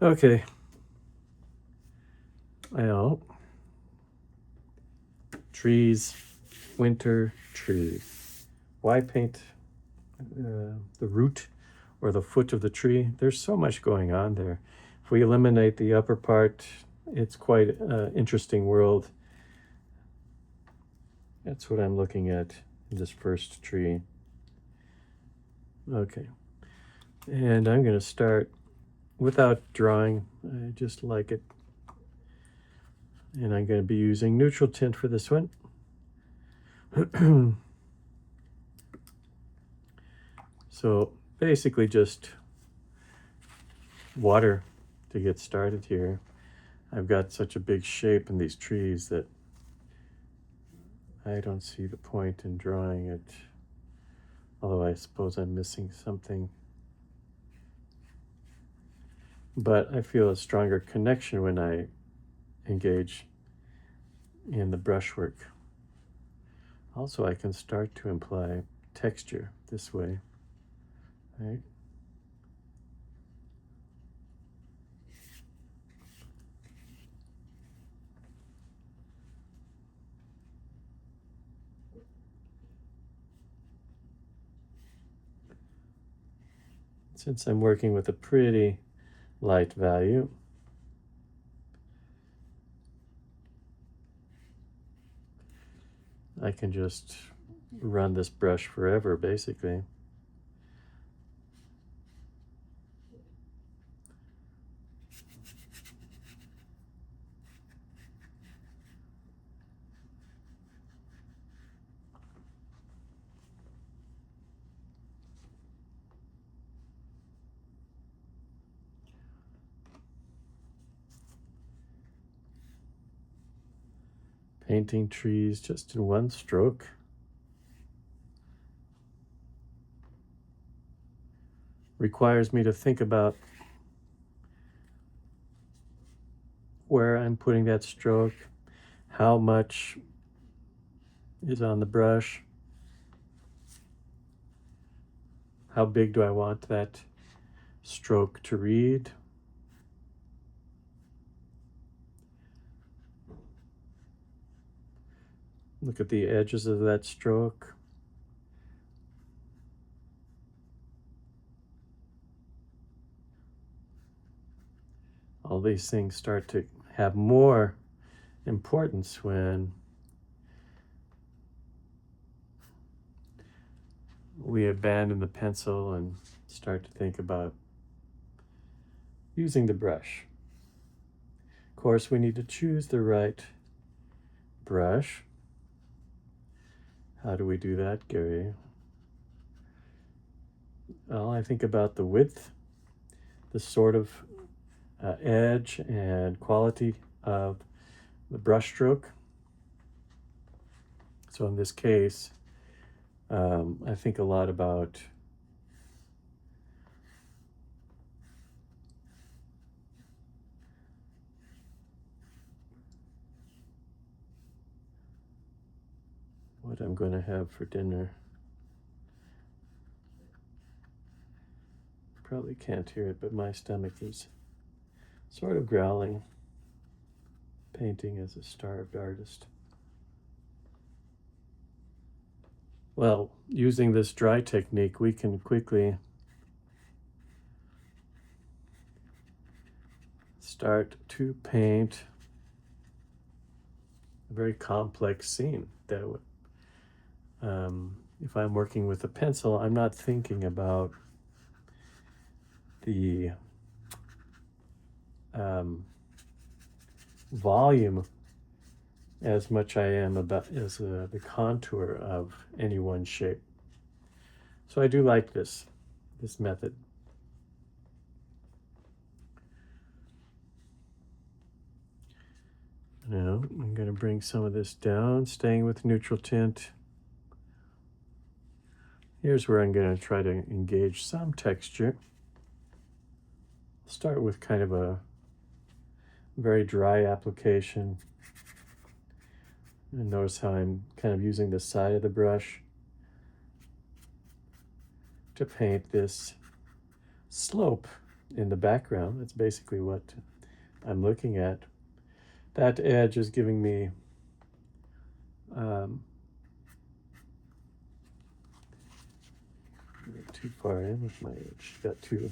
Okay. Well, trees, winter tree. Why paint the root or the foot of the tree? There's so much going on there. If we eliminate the upper part, it's quite an interesting world. That's what I'm looking at in this first tree. Okay. And I'm going to start without drawing. I just like it. And I'm going to be using neutral tint for this one. So basically just water to get started here. I've got such a big shape in these trees that I don't see the point in drawing it. Although I suppose I'm missing something. But I feel a stronger connection when I engage in the brushwork. Also, I can start to imply texture this way, right? Since I'm working with a pretty light value, I can just run this brush forever, basically. Painting trees just in one stroke. Requires me to think about where I'm putting that stroke, how much is on the brush, how big do I want that stroke to read. Look at the edges of that stroke. All these things start to have more importance when we abandon the pencil and start to think about using the brush. Of course, we need to choose the right brush. How do we do that, Gary? Well, I think about the width, the sort of edge and quality of the brush stroke. So in this case, I think a lot about what I'm going to have for dinner. Probably can't hear it, but my stomach is sort of growling, painting as a starved artist. Well, using this dry technique, we can quickly start to paint a very complex scene that would, if I'm working with a pencil, I'm not thinking about the volume as much I am about as the contour of any one shape. So I do like this method. Now I'm going to bring some of this down, staying with neutral tint. Here's where I'm going to try to engage some texture. Start with kind of a very dry application. And notice how I'm kind of using the side of the brush to paint this slope in the background. That's basically what I'm looking at. That edge is giving me too far in with my edge. Got too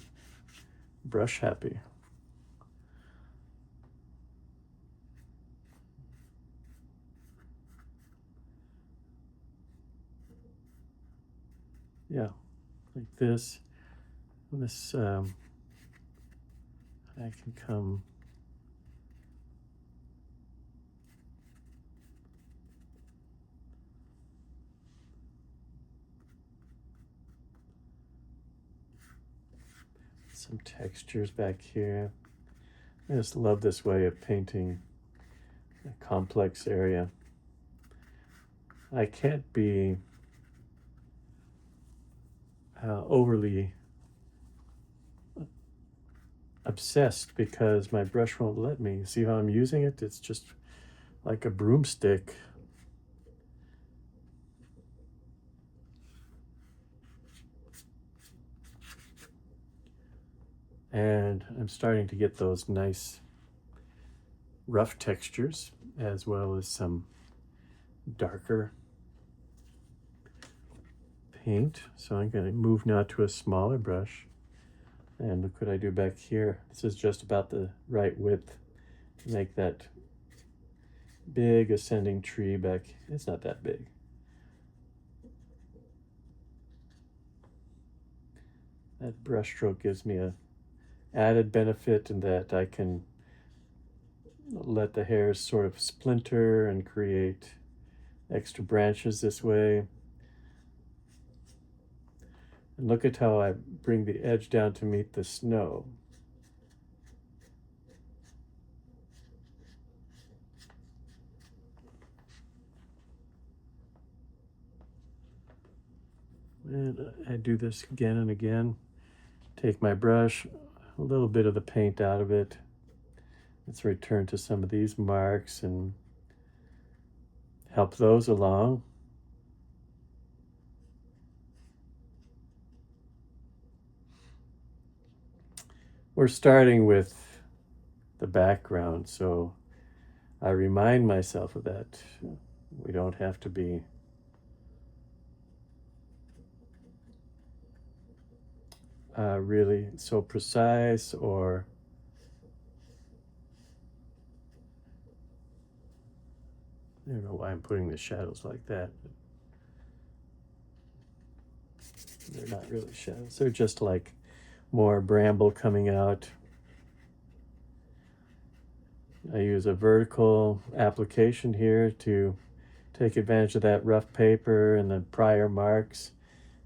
brush happy. Yeah, like this. This I can come some textures back here. I just love this way of painting a complex area. I can't be overly obsessed because my brush won't let me. See how I'm using it? It's just like a broomstick. And I'm starting to get those nice rough textures as well as some darker paint. So I'm going to move now to a smaller brush. And look what I do back here. This is just about the right width to make that big ascending tree back. It's not that big. That brush stroke gives me a added benefit in that I can let the hairs sort of splinter and create extra branches this way. And look at how I bring the edge down to meet the snow. And I do this again and again. Take my brush, a little bit of the paint out of it. Let's return to some of these marks and help those along. We're starting with the background, so I remind myself of that. We don't have to be really so precise or I don't know why I'm putting the shadows like that. They're not really shadows. They're just like more bramble coming out. I use a vertical application here to take advantage of that rough paper and the prior marks,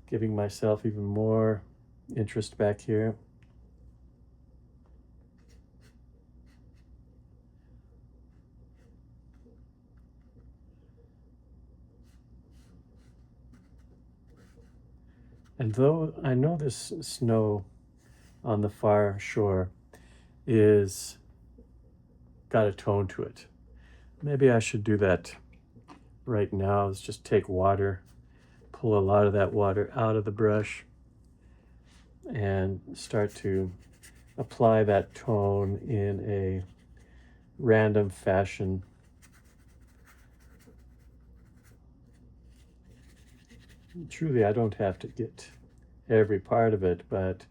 giving myself even more interest back here. And though I know this snow on the far shore is got a tone to it, maybe I should do that right now. Is just take water, pull a lot of that water out of the brush and start to apply that tone in a random fashion. Truly, I don't have to get every part of it, but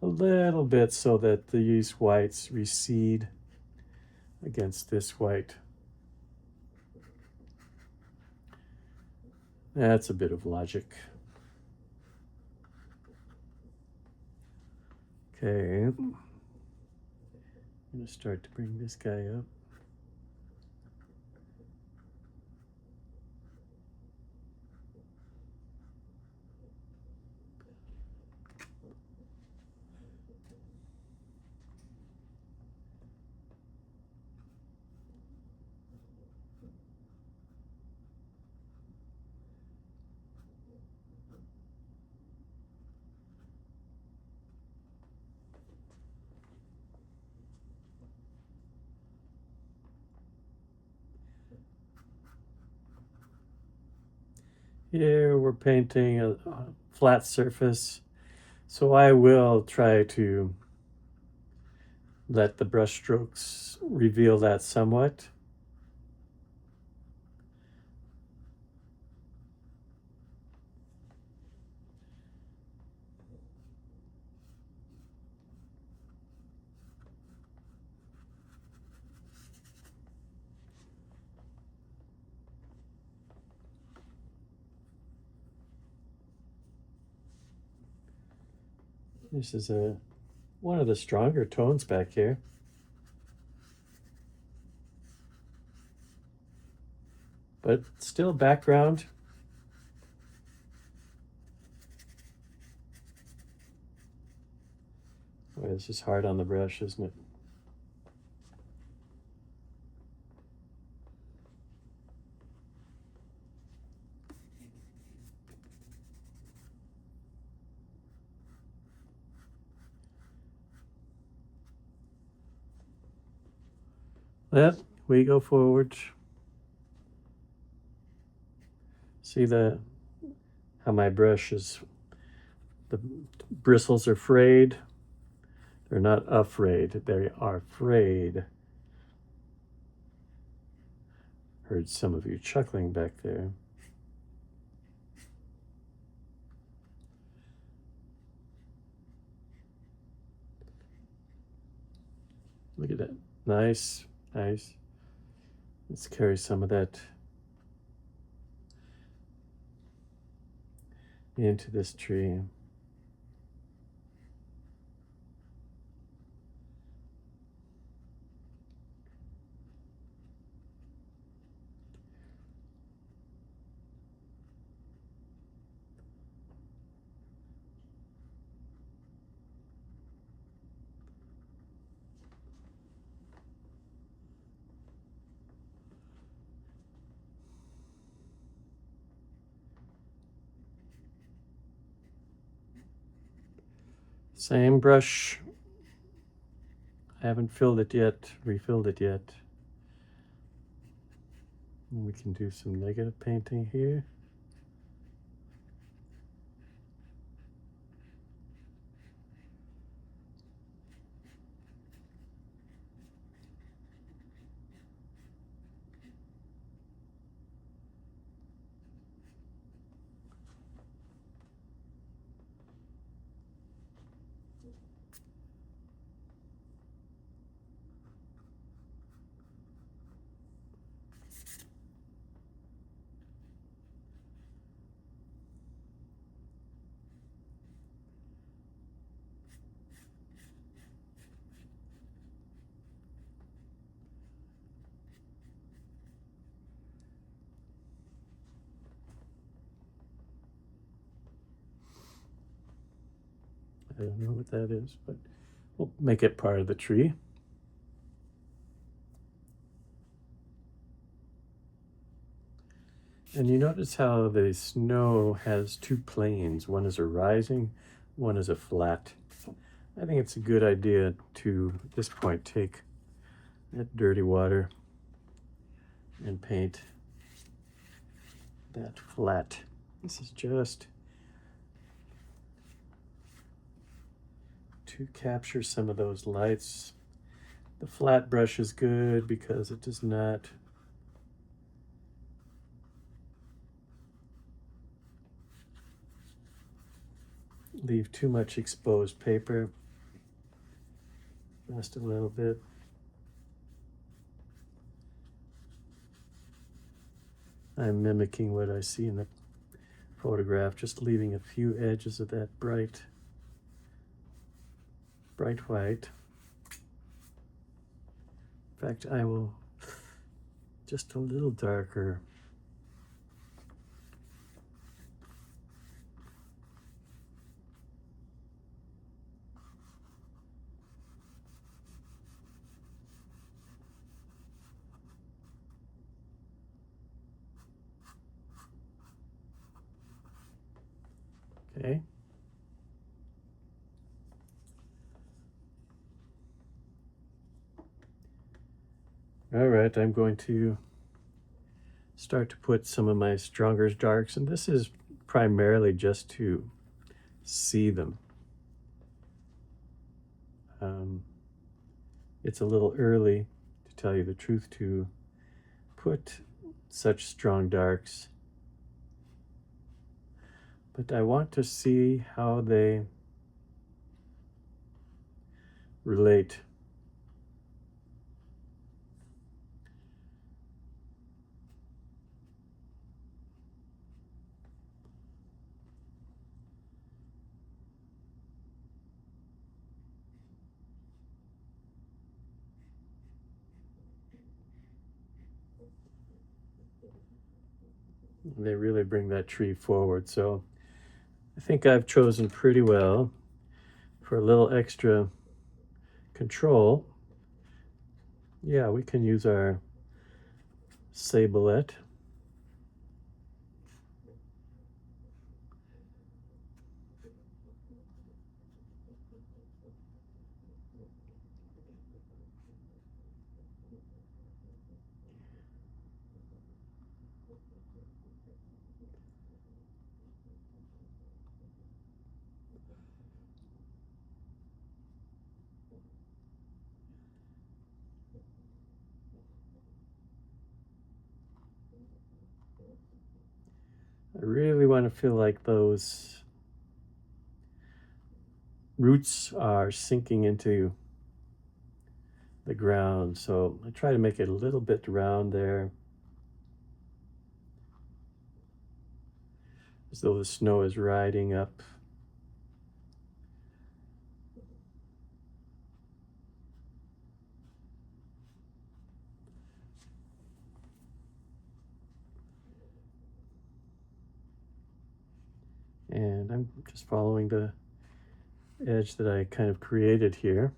a little bit so that these whites recede against this white. That's a bit of logic. Okay, I'm going to start to bring this guy up. Here we're painting a flat surface, so I will try to let the brush strokes reveal that somewhat. This is one of the stronger tones back here. But still background. Boy, this is hard on the brush, isn't it? Well, we go forward. See how my brush is, the bristles are frayed. They're not afraid, they are frayed. Heard some of you chuckling back there. Look at that. Nice, nice. Let's carry some of that into this tree. Same brush. I haven't filled it yet, refilled it yet. And we can do some negative painting here. I don't know what that is, but we'll make it part of the tree. And you notice how the snow has two planes. One is a rising, one is a flat. I think it's a good idea to, at this point, take that dirty water and paint that flat. This is just to capture some of those lights. The flat brush is good because it does not leave too much exposed paper. Just a little bit. I'm mimicking what I see in the photograph, just leaving a few edges of that bright white. In fact, I will just a little darker. Okay. All right, I'm going to start to put some of my stronger darks, and this is primarily just to see them. it's a little early, to tell you the truth, to put such strong darks. But I want to see how they relate. They really bring that tree forward. So I think I've chosen pretty well. For a little extra control, yeah, we can use our sablette. I really want to feel like those roots are sinking into the ground. So I try to make it a little bit round there, as though the snow is riding up. And I'm just following the edge that I kind of created here.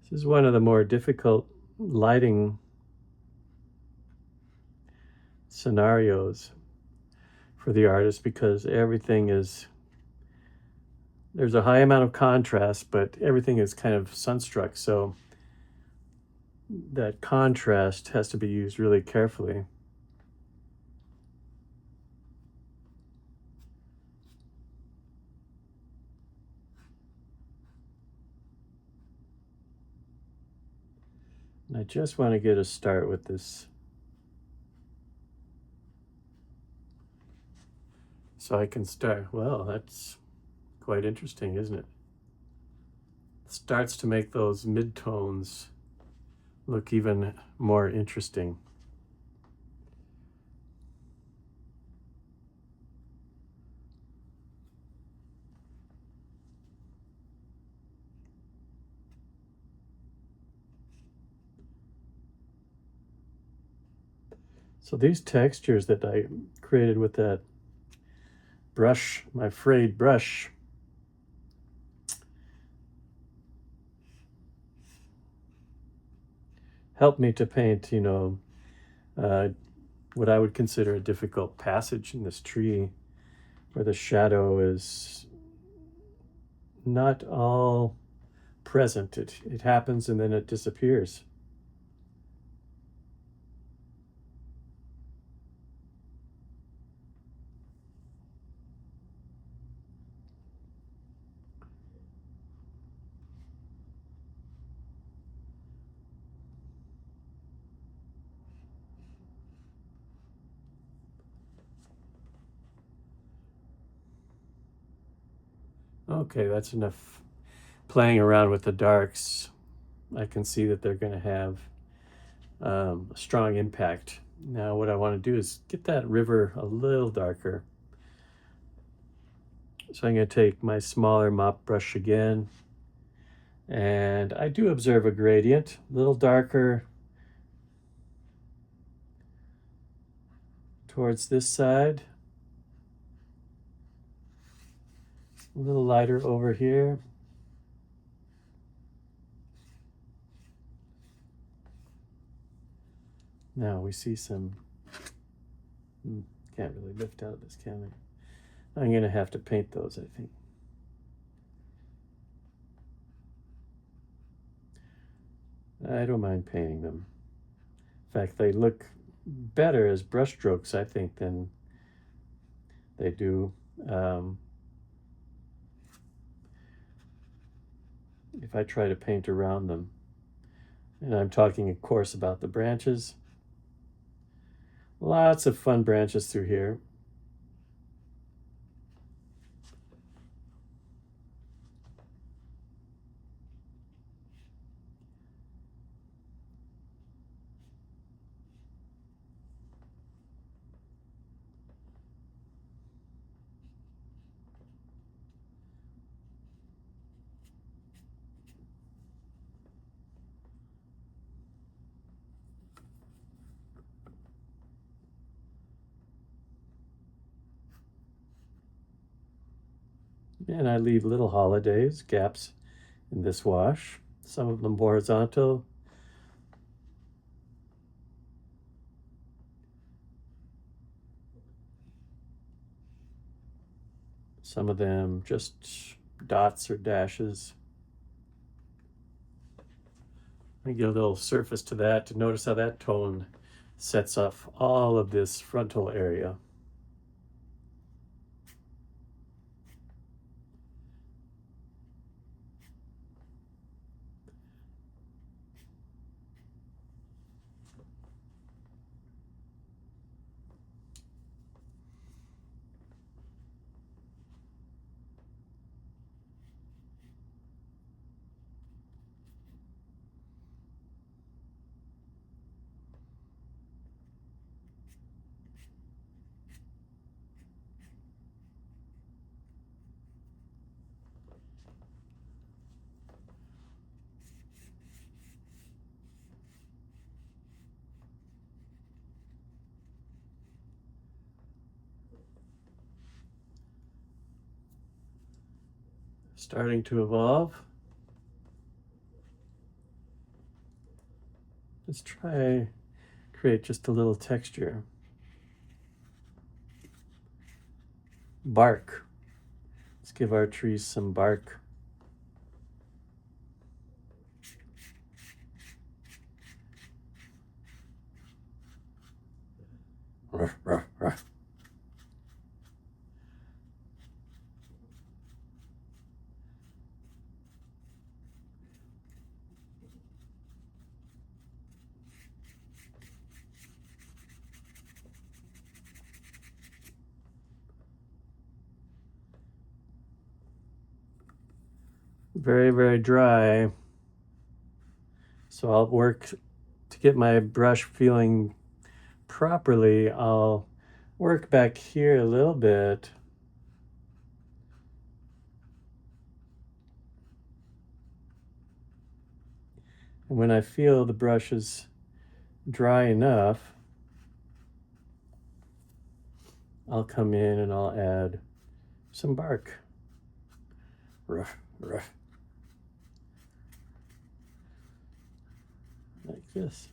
This is one of the more difficult lighting scenarios for the artist, because everything is, there's a high amount of contrast, but everything is kind of sunstruck. So that contrast has to be used really carefully. And I just want to get a start with this, so I can start. Well, that's quite interesting, isn't it? It starts to make those midtones look even more interesting. So these textures that I created with that brush, my frayed brush, help me to paint, what I would consider a difficult passage in this tree, where the shadow is not all present. It happens and then it disappears. Okay, that's enough playing around with the darks. I can see that they're going to have a strong impact. Now what I want to do is get that river a little darker. So I'm going to take my smaller mop brush again, and I do observe a gradient, a little darker towards this side, a little lighter over here. Now we see some, can't really lift out this camera. I'm going to have to paint those, I think. I don't mind painting them. In fact, they look better as brush strokes, I think, than they do if I try to paint around them. And I'm talking, of course, about the branches. Lots of fun branches through here. And I leave little holidays, gaps in this wash, some of them horizontal. Some of them just dots or dashes. I give a little surface to that to notice how that tone sets off all of this frontal area. Starting to evolve. Let's try create just a little texture. Bark. Let's give our trees some bark. Ruff, ruff, ruff. Very, very dry. So I'll work to get my brush feeling properly. I'll work back here a little bit. And when I feel the brush is dry enough, I'll come in and I'll add some bark. Ruff, ruff. Like this.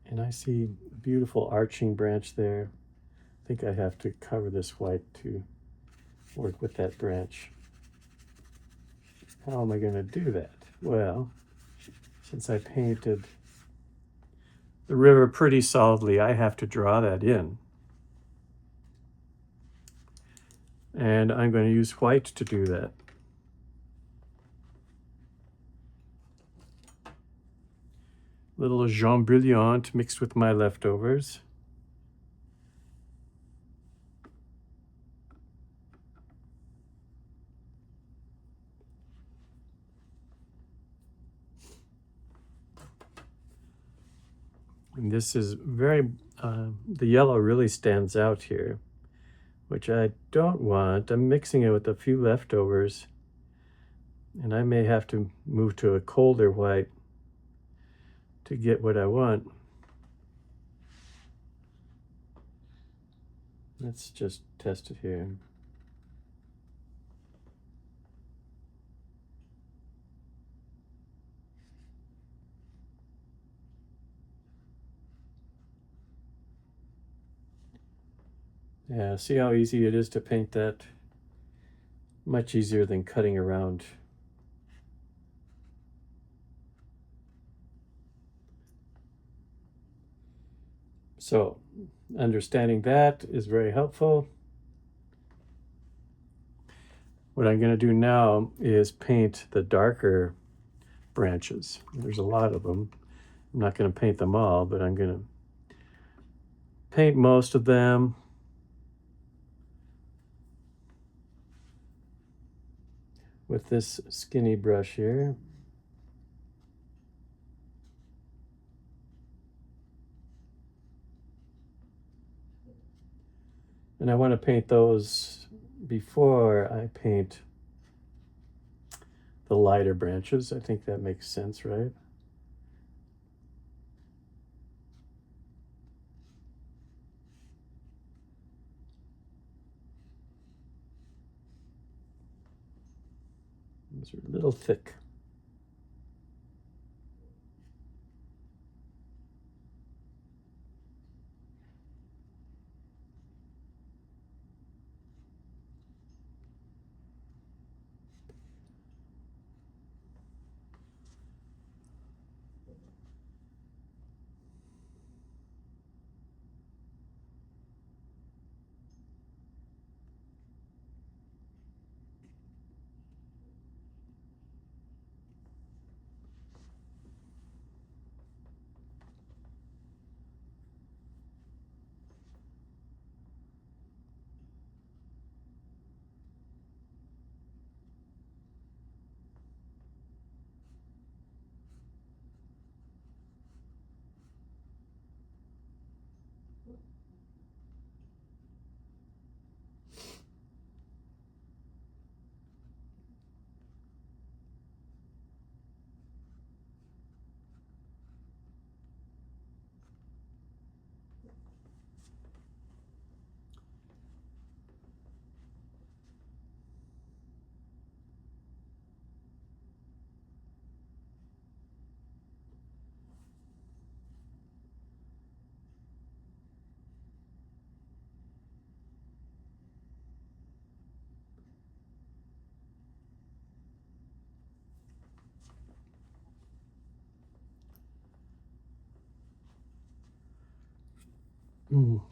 And I see a beautiful arching branch there. I think I have to cover this white to work with that branch. How am I going to do that? Well, since I painted the river pretty solidly, I have to draw that in. And I'm going to use white to do that. Little Jean Brilliant mixed with my leftovers. And this is very, the yellow really stands out here, which I don't want. I'm mixing it with a few leftovers, and I may have to move to a colder white to get what I want. Let's just test it here. Yeah, see how easy it is to paint that? Much easier than cutting around. So understanding that is very helpful. What I'm going to do now is paint the darker branches. There's a lot of them. I'm not going to paint them all, but I'm going to paint most of them. With this skinny brush here. And I want to paint those before I paint the lighter branches. I think that makes sense, right? Those are a little thick.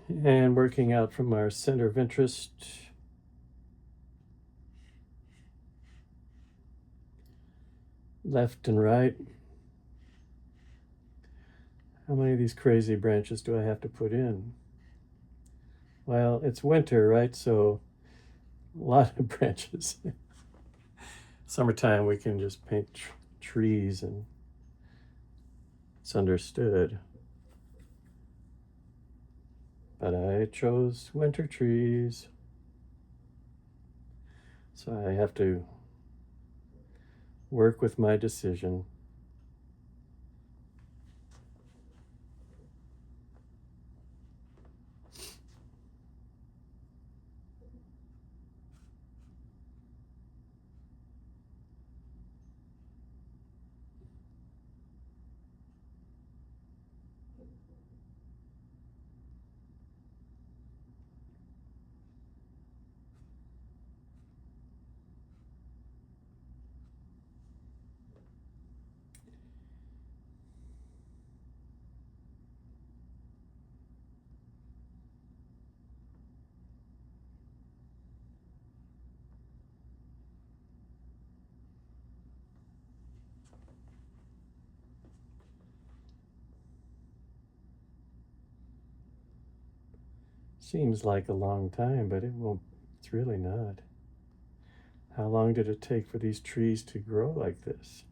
And working out from our center of interest. Left and right. How many of these crazy branches do I have to put in? Well, it's winter, right? So a lot of branches. Summertime, we can just paint trees and it's understood. But I chose winter trees. So I have to work with my decision. Seems like a long time, but it's really not. How long did it take for these trees to grow like this?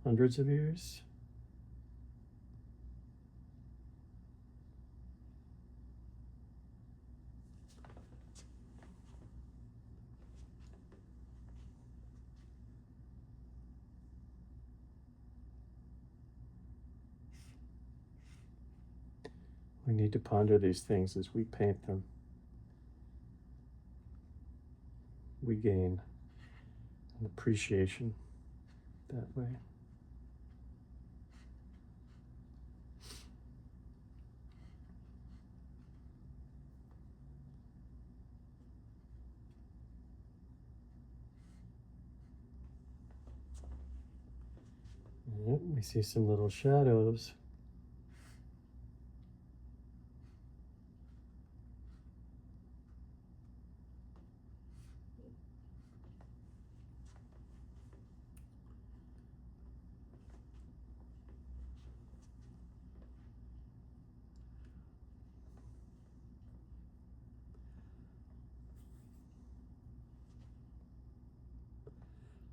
Hundreds of years? We need to ponder these things as we paint them. We gain an appreciation that way. Yep, we see some little shadows.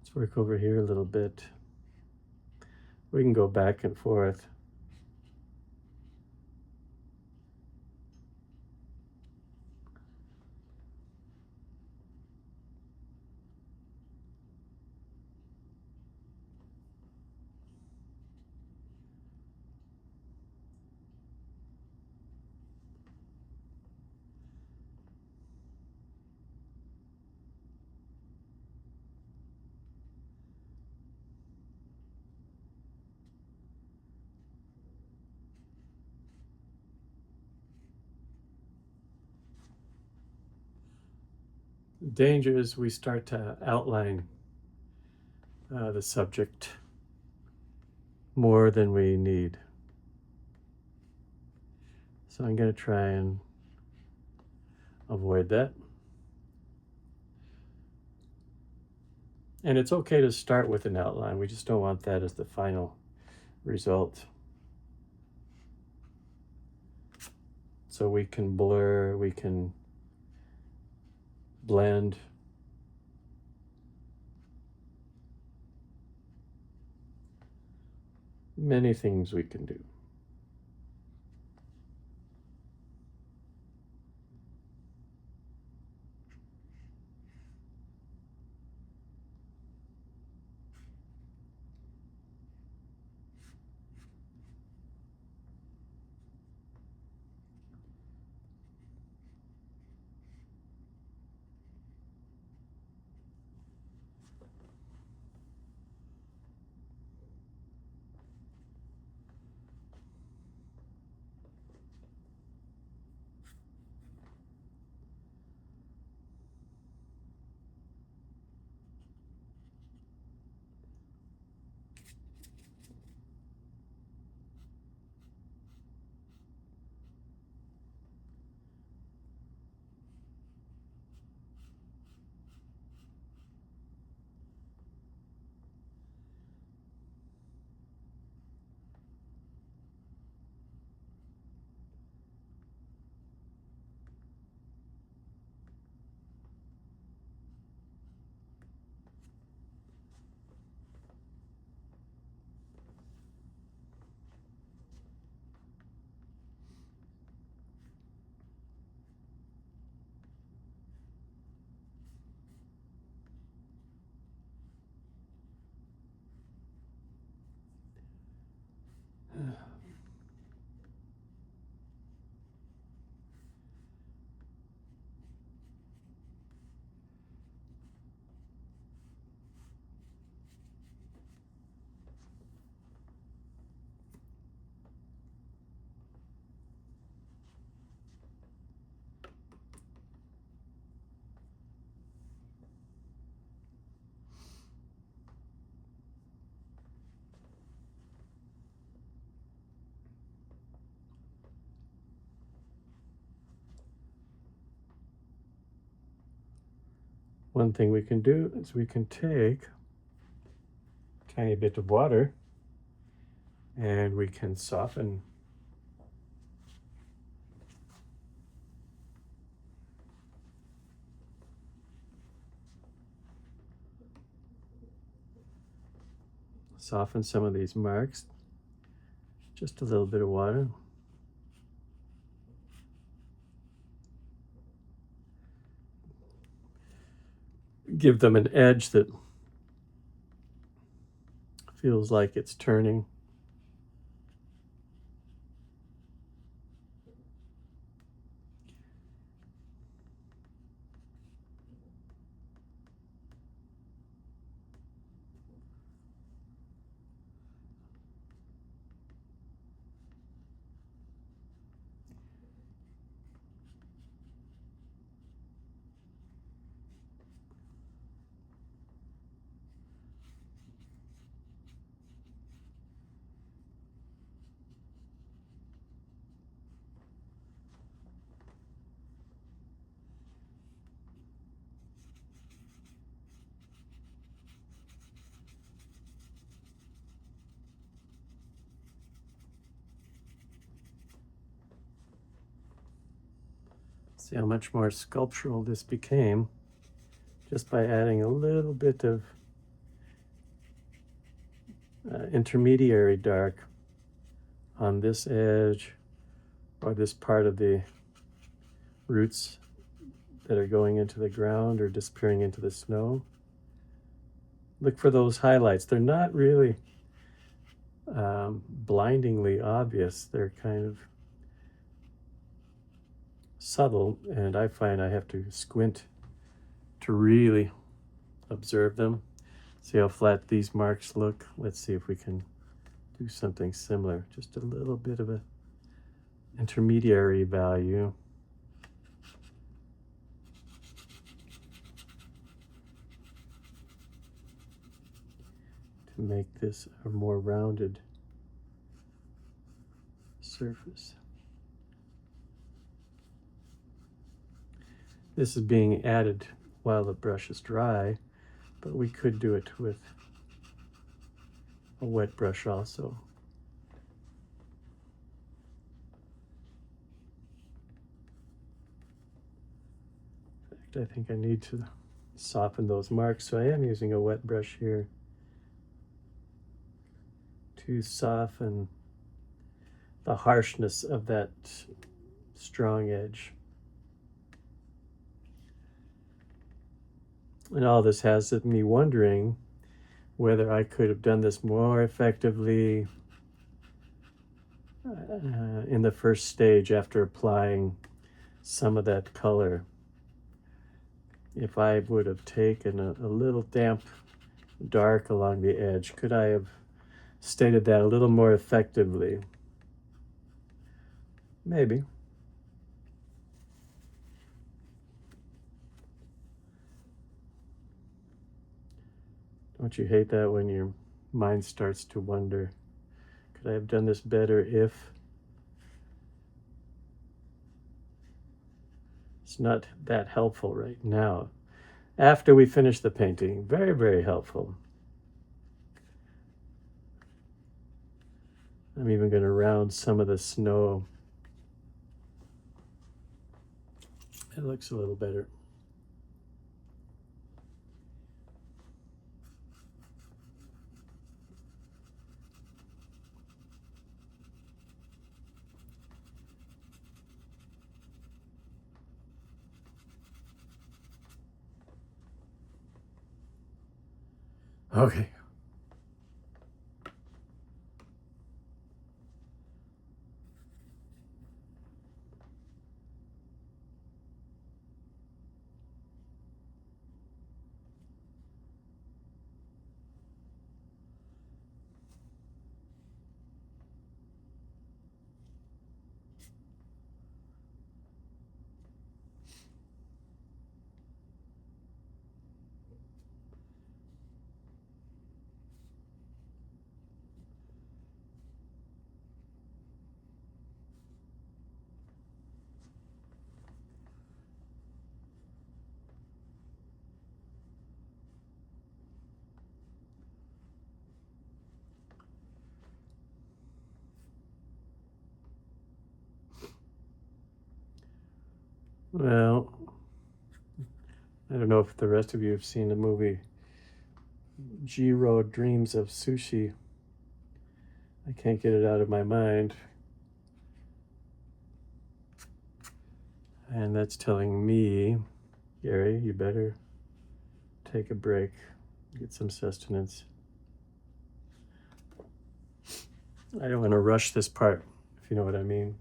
Let's work over here a little bit. We can go back and forth. The danger is we start to outline the subject more than we need. So I'm going to try and avoid that. And it's okay to start with an outline. We just don't want that as the final result. So we can blur, we can blend. Many things we can do. One thing we can do is we can take a tiny bit of water and we can soften some of these marks. Just a little bit of water. Give them an edge that feels like it's turning. See how much more sculptural this became just by adding a little bit of intermediary dark on this edge or this part of the roots that are going into the ground or disappearing into the snow. Look for those highlights. They're not really blindingly obvious. They're kind of subtle, and I find I have to squint to really observe them. See how flat these marks look? Let's see if we can do something similar. Just a little bit of an intermediary value. To make this a more rounded surface. This is being added while the brush is dry, but we could do it with a wet brush also. In fact, I think I need to soften those marks, so I am using a wet brush here to soften the harshness of that strong edge. And all this has me wondering whether I could have done this more effectively in the first stage after applying some of that color. If I would have taken a little damp dark along the edge, could I have stated that a little more effectively? Maybe. Don't you hate that when your mind starts to wonder, could I have done this better if? It's not that helpful right now. After we finish the painting, very, very helpful. I'm even going to round some of the snow. It looks a little better. Okay. Well, I don't know if the rest of you have seen the movie Jiro Dreams of Sushi. I can't get it out of my mind. And that's telling me, Gary, you better take a break, get some sustenance. I don't want to rush this part, if you know what I mean.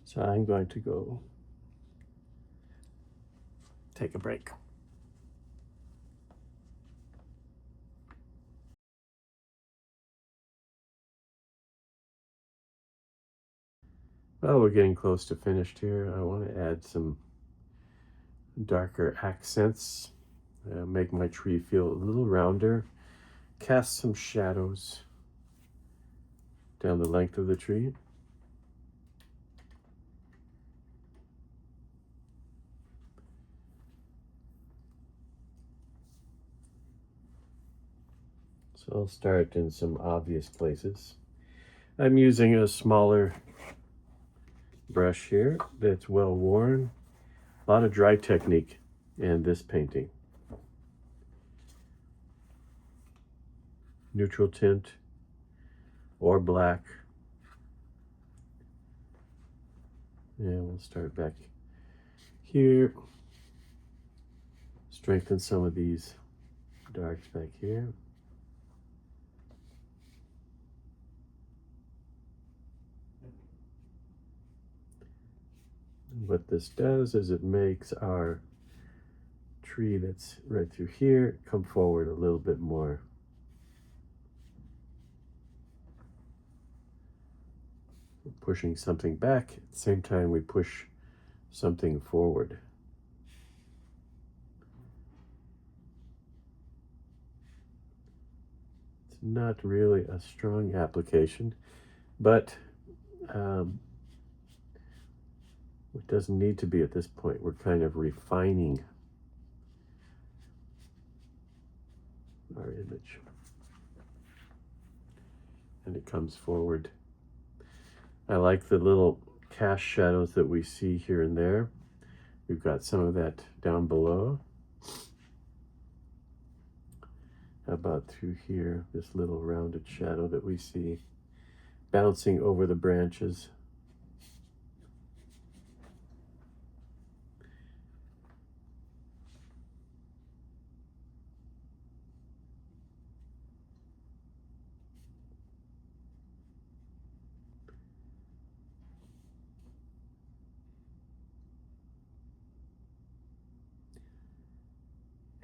So I'm going to go take a break. Well, we're getting close to finished here. I want to add some darker accents, make my tree feel a little rounder, cast some shadows down the length of the tree. So I'll start in some obvious places. I'm using a smaller brush here that's well worn. A lot of dry technique in this painting. Neutral tint or black. And we'll start back here. Strengthen some of these darks back here. What this does is it makes our tree that's right through here come forward a little bit more. We're pushing something back, at the same time we push something forward. It's not really a strong application, but it doesn't need to be at this point. We're kind of refining our image. And it comes forward. I like the little cast shadows that we see here and there. We've got some of that down below. How about through here, this little rounded shadow that we see bouncing over the branches.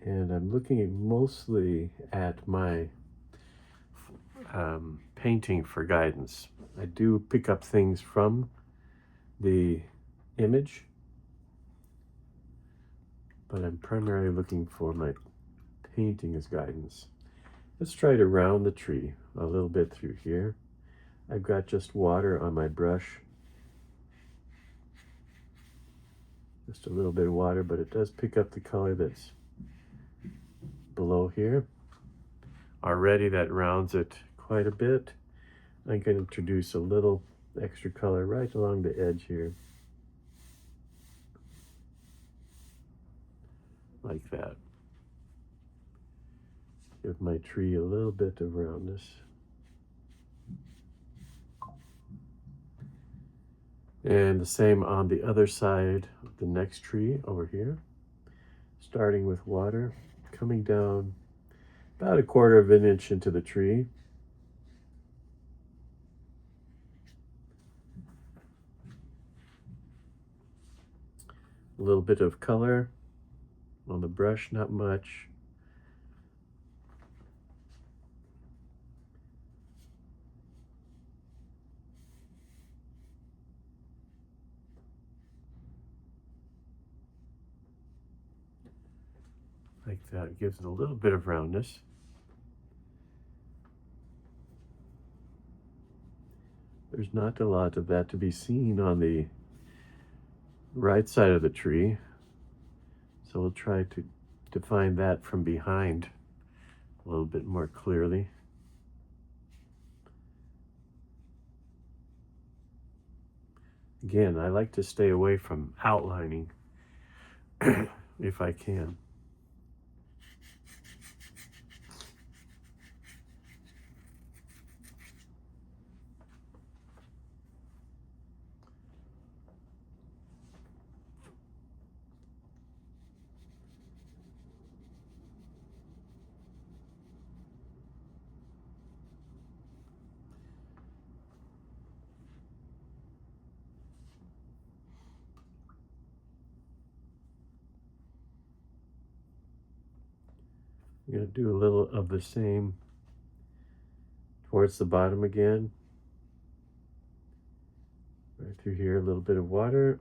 And I'm looking mostly at my painting for guidance. I do pick up things from the image, but I'm primarily looking for my painting as guidance. Let's try to round the tree a little bit through here. I've got just water on my brush. Just a little bit of water, but it does pick up the color that's below here. Already that rounds it quite a bit. I can introduce a little extra color right along the edge here. Like that. Give my tree a little bit of roundness. And the same on the other side of the next tree over here. Starting with water, coming down about 1/4 of an inch into the tree. A little bit of color on the brush, not much. Like that, gives it a little bit of roundness. There's not a lot of that to be seen on the right side of the tree. So we'll try to define that from behind a little bit more clearly. Again, I like to stay away from outlining if I can. I'm going to do a little of the same towards the bottom again. Right through here, a little bit of water,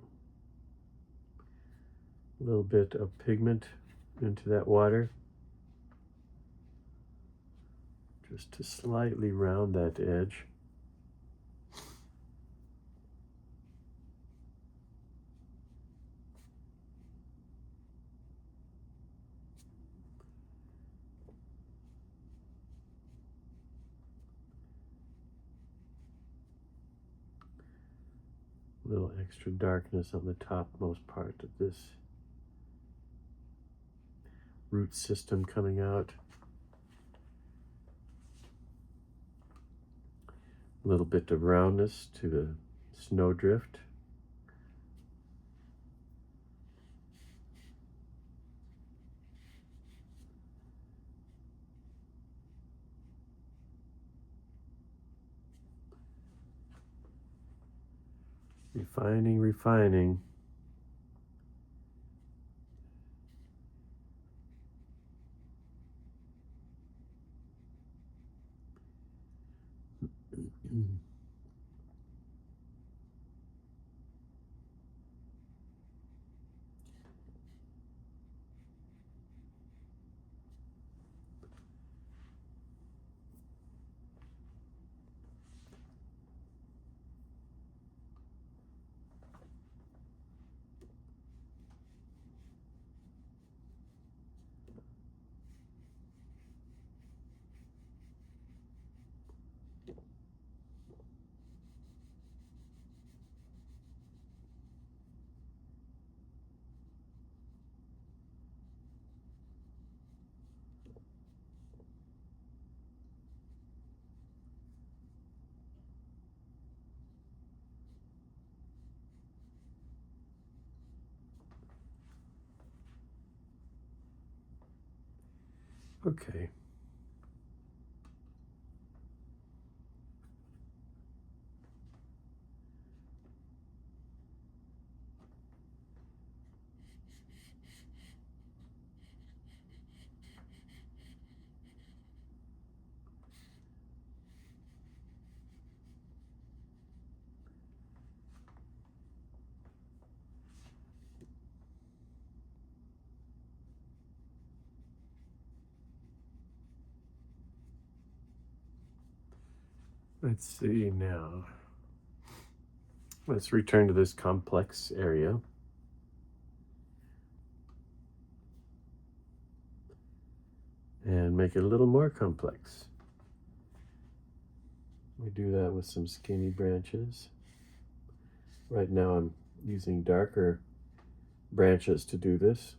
a little bit of pigment into that water, just to slightly round that edge. A little extra darkness on the topmost part of this root system coming out. A little bit of roundness to the snowdrift. Refining, refining. Okay. Let's see now. Let's return to this complex area. And make it a little more complex. We do that with some skinny branches. Right now I'm using darker branches to do this.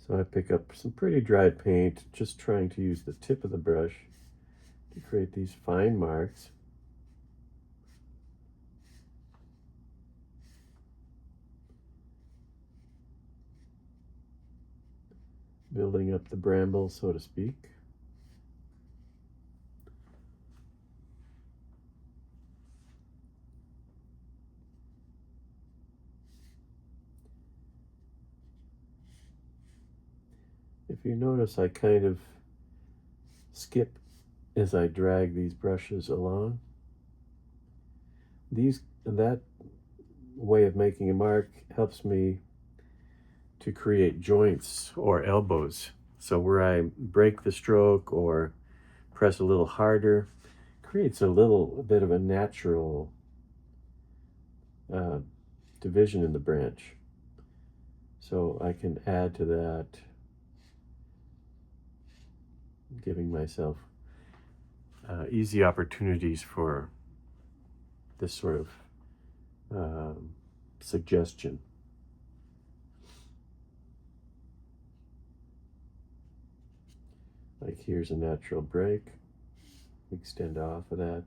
So I pick up some pretty dry paint, just trying to use the tip of the brush to create these fine marks. Building up the bramble, so to speak. If you notice, I kind of skip as I drag these brushes along. That way of making a mark helps me to create joints or elbows. So where I break the stroke or press a little harder, creates a little bit of a natural division in the branch. So I can add to that, giving myself easy opportunities for this sort of suggestion. Like here's a natural break. Extend off of that,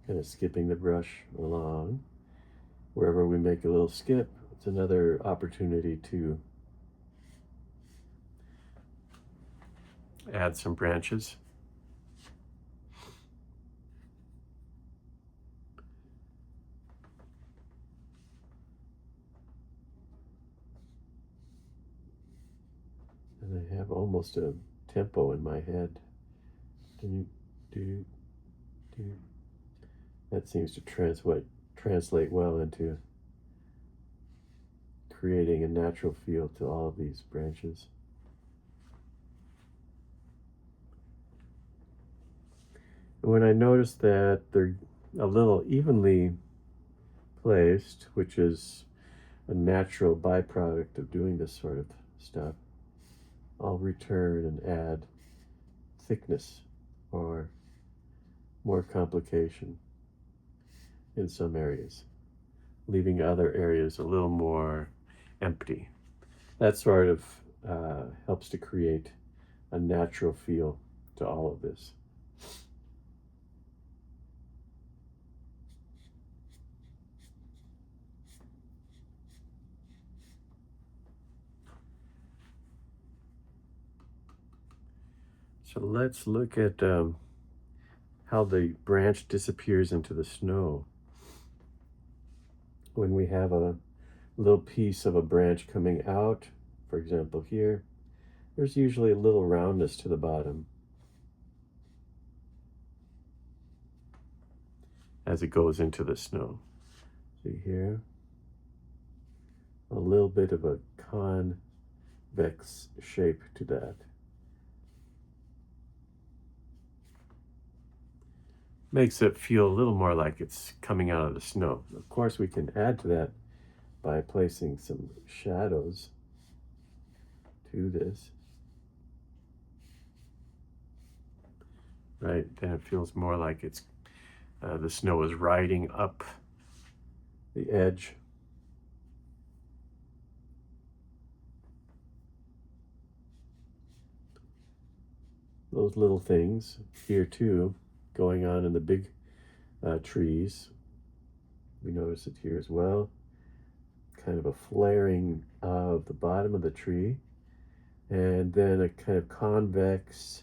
kind of skipping the brush along. Wherever we make a little skip, it's another opportunity to add some branches. And I have almost a tempo in my head. That seems to translate well into creating a natural feel to all of these branches. And when I notice that they're a little evenly placed, which is a natural byproduct of doing this sort of stuff, I'll return and add thickness or more complication in some areas, leaving other areas a little more empty. That sort of helps to create a natural feel to all of this. So let's look at how the branch disappears into the snow. When we have a little piece of a branch coming out, for example here, there's usually a little roundness to the bottom as it goes into the snow. See here? A little bit of a convex shape to that. Makes it feel a little more like it's coming out of the snow. Of course, we can add to that by placing some shadows to this. Right, then it feels more like it's the snow is riding up the edge. Those little things here too, going on in the big trees. We notice it here as well. Kind of a flaring of the bottom of the tree, and then a kind of convex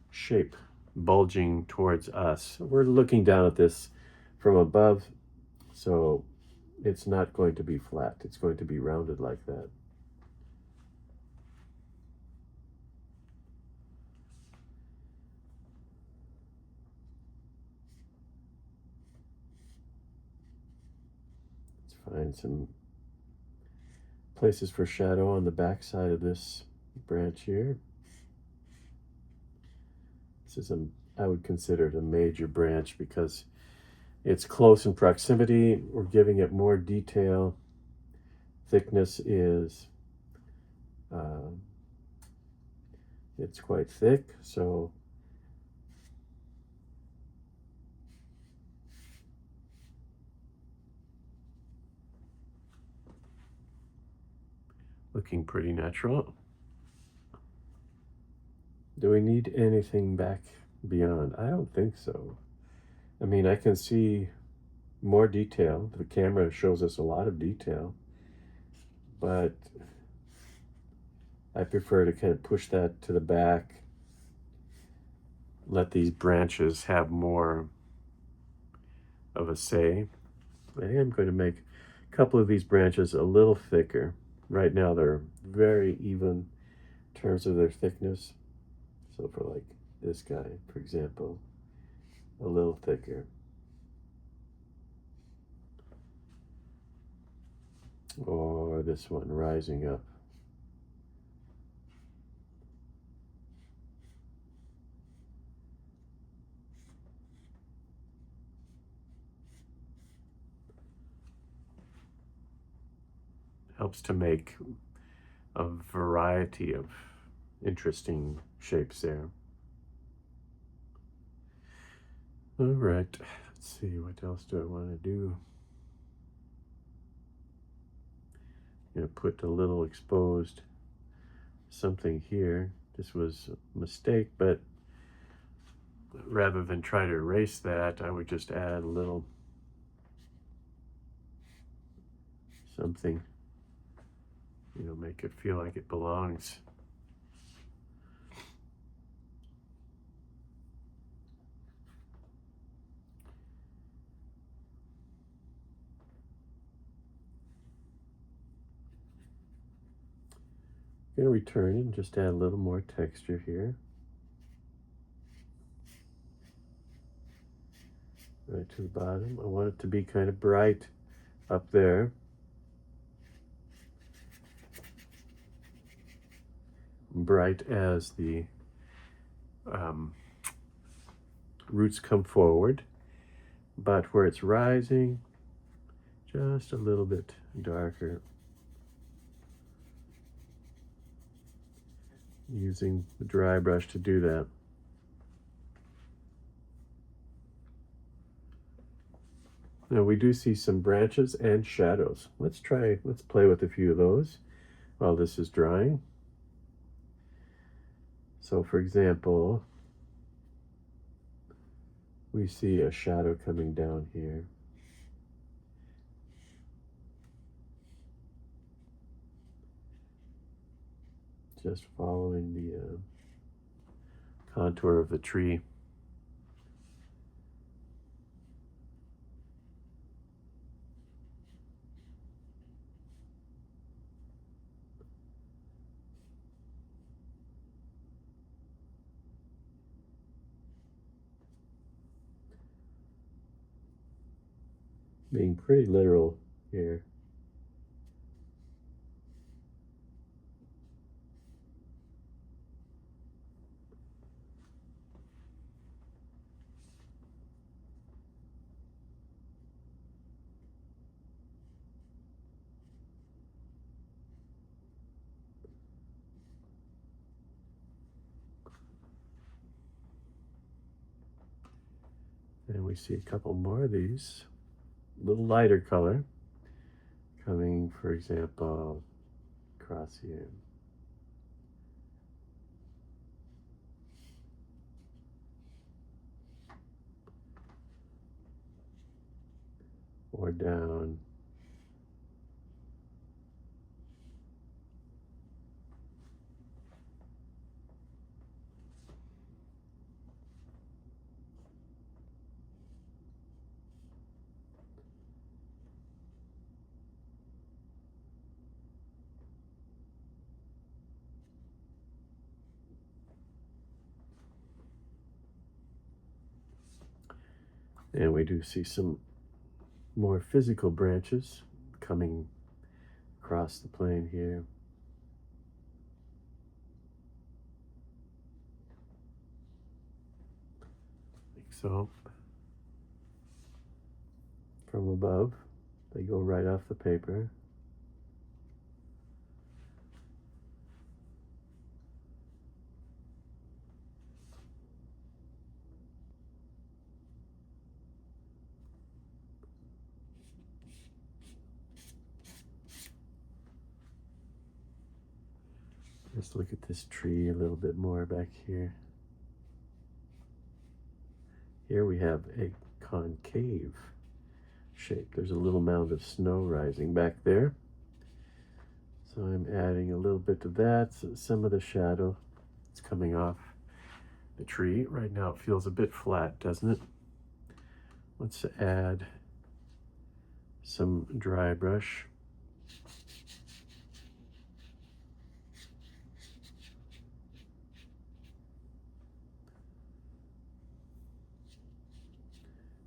shape bulging towards us. We're looking down at this from above, so it's not going to be flat. It's going to be rounded like that. Find some places for shadow on the back side of this branch here. This is I would consider it a major branch because it's close in proximity. We're giving it more detail. Thickness is, it's quite thick, so looking pretty natural. Do we need anything back beyond? I don't think so. I mean, I can see more detail. The camera shows us a lot of detail, but I prefer to kind of push that to the back, let these branches have more of a say. I am going to make a couple of these branches a little thicker. Right now they're very even in terms of their thickness. So for like this guy, for example, a little thicker. Or this one rising up. Helps to make a variety of interesting shapes there. All right, let's see, what else do I want to do? I'm going to put a little exposed something here. This was a mistake, but rather than try to erase that, I would just add a little something, you know, make it feel like it belongs. I'm going to return and just add a little more texture here. Right to the bottom. I want it to be kind of bright up there. Bright as the roots come forward, but where it's rising, just a little bit darker. using the dry brush to do that. Now we do see some branches and shadows. Let's play with a few of those while this is drying. So for example, we see a shadow coming down here. Just following the contour of the tree. Being pretty literal here. And we see a couple more of these, a little lighter color, coming, for example, across here. Or down. And we do see some more physical branches coming across the plane here. Like so. From above, they go right off the paper. Let's look at this tree a little bit more back here. Here we have a concave shape. There's a little mound of snow rising back there. So I'm adding a little bit to that. So some of the shadow is coming off the tree. Right now it feels a bit flat, doesn't it? Let's add some dry brush.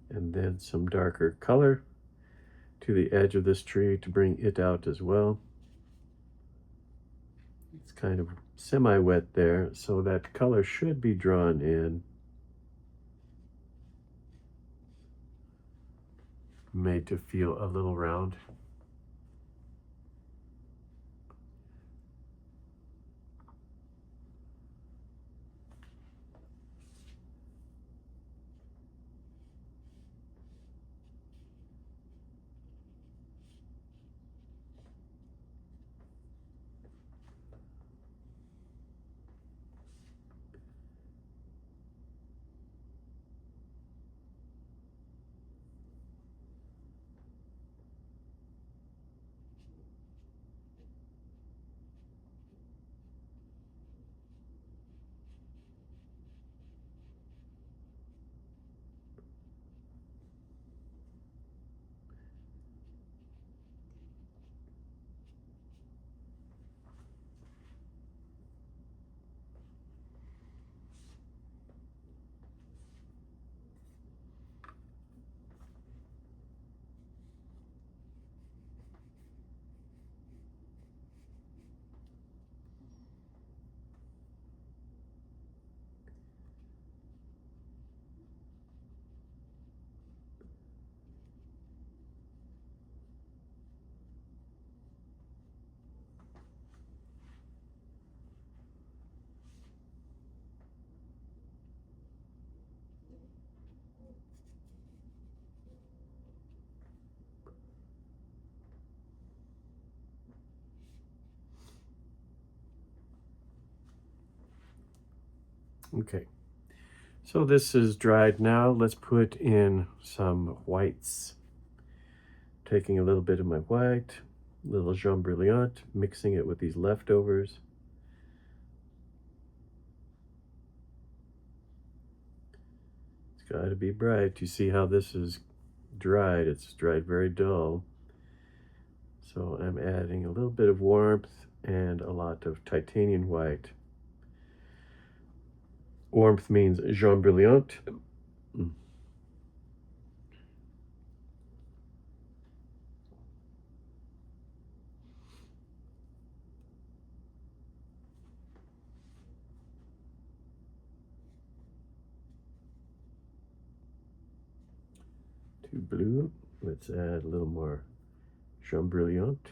And then some darker color to the edge of this tree to bring it out as well. It's kind of semi-wet there, so that color should be drawn in. Made to feel a little round. Okay, so this is dried now. Let's put in some whites. Taking a little bit of my white, a little Jaune Brilliant, mixing it with these leftovers. It's got to be bright. You see how this is dried? It's dried very dull. So I'm adding a little bit of warmth and a lot of titanium white. Warmth means Jaune Brilliant. To blue, let's add a little more Jaune Brilliant.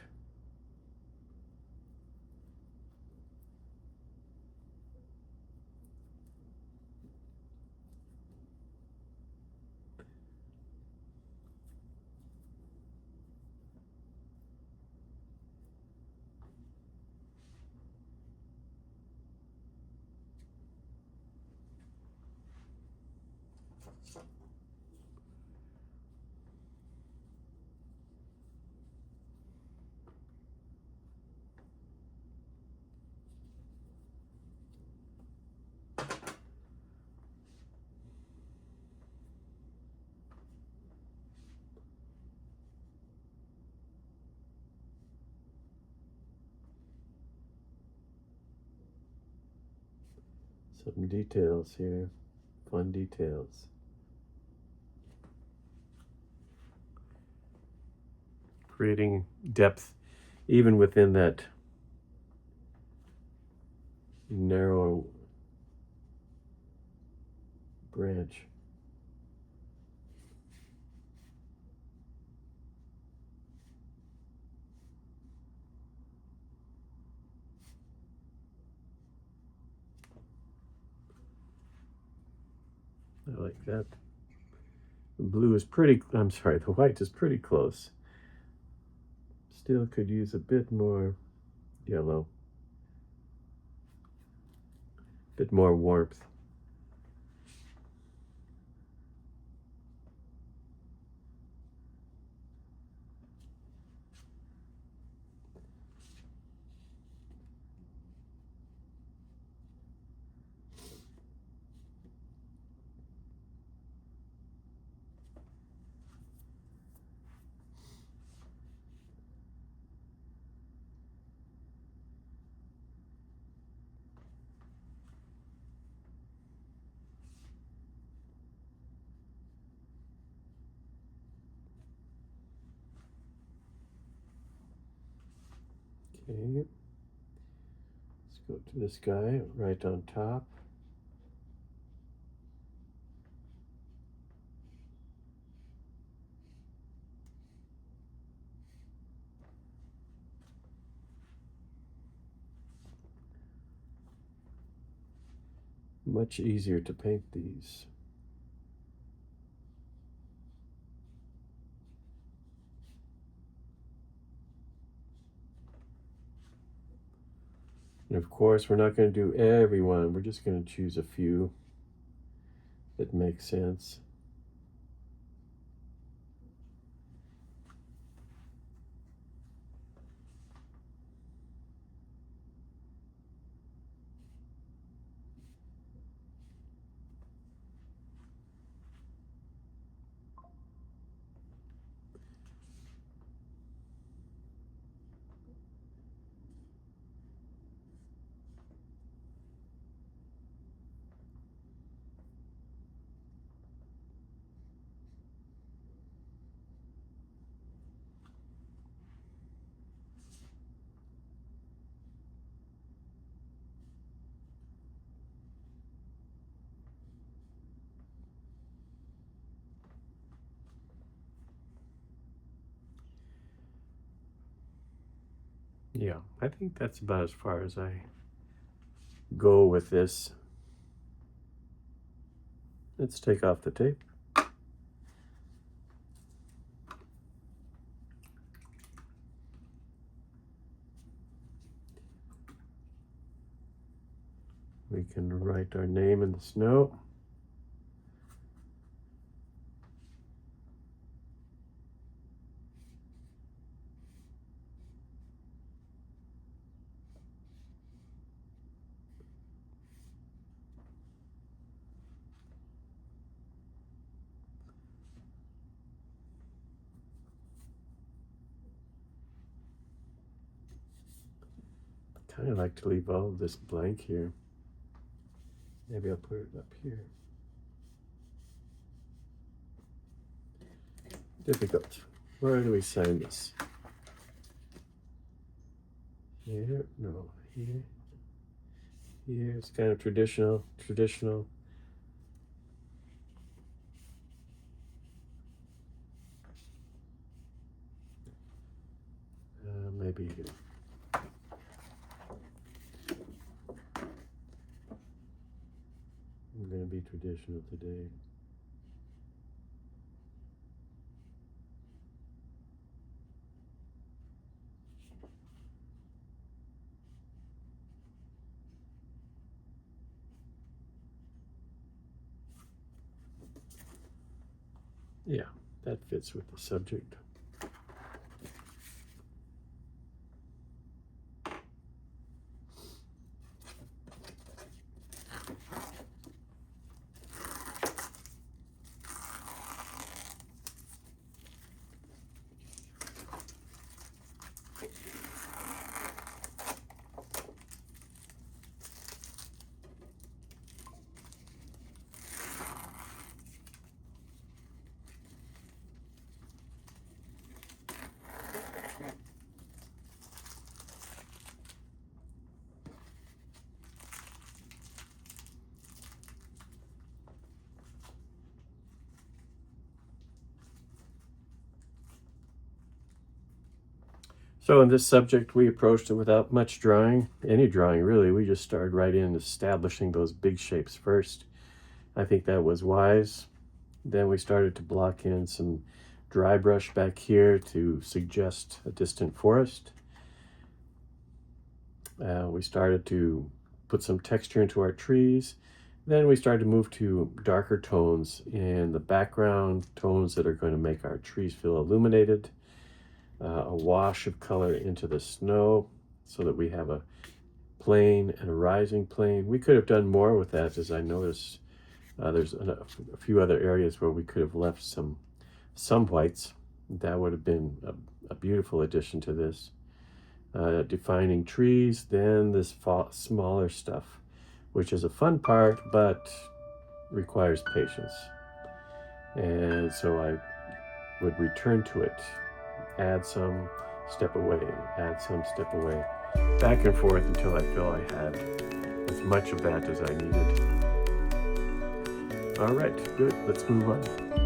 Some details here, fun details. Creating depth even within that narrow branch. I like that. The blue is pretty, I'm sorry, the white is pretty close. Still could use a bit more yellow, a bit more warmth. Okay, let's go to this guy right on top. Much easier to paint these. And of course, we're not going to do everyone. We're just going to choose a few that make sense. Yeah, I think that's about as far as I go with this. Let's take off the tape. We can write our name in the snow. Kind of like to leave all of this blank here. Maybe I'll put it up here. Difficult. Where do we sign this? Here? No. Here? Here. It's kind of traditional. Maybe here. I'm going to be traditional today. Yeah, that fits with the subject. So in this subject, we approached it without much drawing, any drawing really. We just started right in establishing those big shapes first. I think that was wise. Then we started to block in some dry brush back here to suggest a distant forest. We started to put some texture into our trees. Then we started to move to darker tones in the background, tones that are going to make our trees feel illuminated. A wash of color into the snow so that we have a plane and a rising plane. We could have done more with that, as I noticed there's a few other areas where we could have left some whites. That would have been a beautiful addition to this. Defining trees, then this smaller stuff, which is a fun part but requires patience. And so I would return to it. Add some, step away, add some, step away, back and forth until I feel I had as much of that as I needed. All right, good, let's move on.